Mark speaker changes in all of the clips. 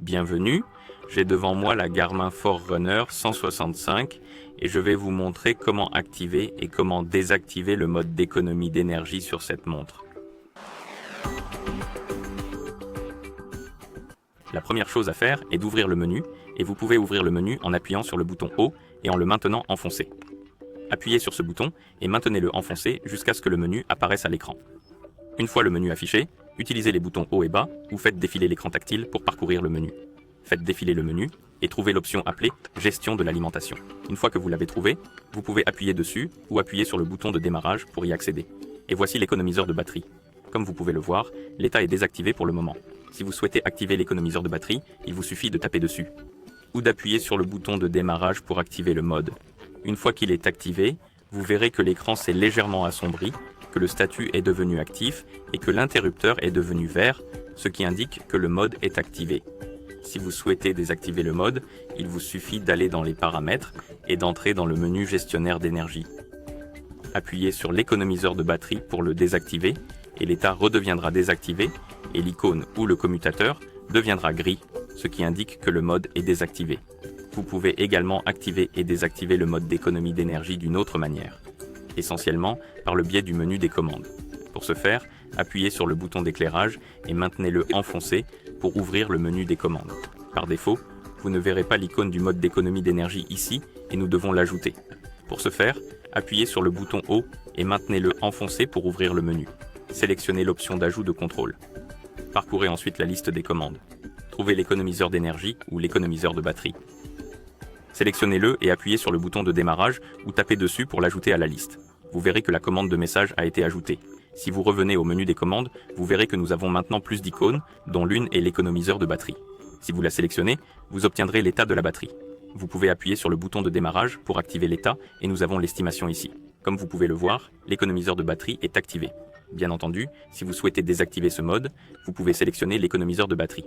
Speaker 1: Bienvenue, j'ai devant moi la Garmin Forerunner 165 et je vais vous montrer comment activer et comment désactiver le mode d'économie d'énergie sur cette montre. La première chose à faire est d'ouvrir le menu et vous pouvez ouvrir le menu en appuyant sur le bouton haut et en le maintenant enfoncé. Appuyez sur ce bouton et maintenez-le enfoncé jusqu'à ce que le menu apparaisse à l'écran. Une fois le menu affiché, utilisez les boutons haut et bas ou faites défiler l'écran tactile pour parcourir le menu. Faites défiler le menu et trouvez l'option appelée Gestion de l'alimentation. Une fois que vous l'avez trouvé, vous pouvez appuyer dessus ou appuyer sur le bouton de démarrage pour y accéder. Et voici l'économiseur de batterie. Comme vous pouvez le voir, l'état est désactivé pour le moment. Si vous souhaitez activer l'économiseur de batterie, il vous suffit de taper dessus ou d'appuyer sur le bouton de démarrage pour activer le mode. Une fois qu'il est activé, vous verrez que l'écran s'est légèrement assombri, que le statut est devenu actif et que l'interrupteur est devenu vert, ce qui indique que le mode est activé. Si vous souhaitez désactiver le mode, il vous suffit d'aller dans les paramètres et d'entrer dans le menu gestionnaire d'énergie. Appuyez sur l'économiseur de batterie pour le désactiver et l'état redeviendra désactivé et l'icône ou le commutateur deviendra gris, ce qui indique que le mode est désactivé. Vous pouvez également activer et désactiver le mode d'économie d'énergie d'une autre manière, essentiellement par le biais du menu des commandes. Pour ce faire, appuyez sur le bouton d'éclairage et maintenez-le enfoncé pour ouvrir le menu des commandes. Par défaut, vous ne verrez pas l'icône du mode d'économie d'énergie ici et nous devons l'ajouter. Pour ce faire, appuyez sur le bouton haut et maintenez-le enfoncé pour ouvrir le menu. Sélectionnez l'option d'ajout de contrôle. Parcourez ensuite la liste des commandes. Trouvez l'économiseur d'énergie ou l'économiseur de batterie. Sélectionnez-le et appuyez sur le bouton de démarrage ou tapez dessus pour l'ajouter à la liste. Vous verrez que la commande de message a été ajoutée. Si vous revenez au menu des commandes, vous verrez que nous avons maintenant plus d'icônes, dont l'une est l'économiseur de batterie. Si vous la sélectionnez, vous obtiendrez l'état de la batterie. Vous pouvez appuyer sur le bouton de démarrage pour activer l'état et nous avons l'estimation ici. Comme vous pouvez le voir, l'économiseur de batterie est activé. Bien entendu, si vous souhaitez désactiver ce mode, vous pouvez sélectionner l'économiseur de batterie.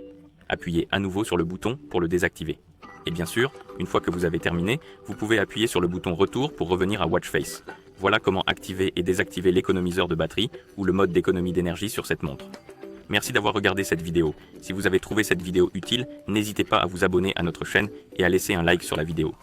Speaker 1: Appuyez à nouveau sur le bouton pour le désactiver. Et bien sûr, une fois que vous avez terminé, vous pouvez appuyer sur le bouton retour pour revenir à Watch Face. Voilà comment activer et désactiver l'économiseur de batterie ou le mode d'économie d'énergie sur cette montre. Merci d'avoir regardé cette vidéo. Si vous avez trouvé cette vidéo utile, n'hésitez pas à vous abonner à notre chaîne et à laisser un like sur la vidéo.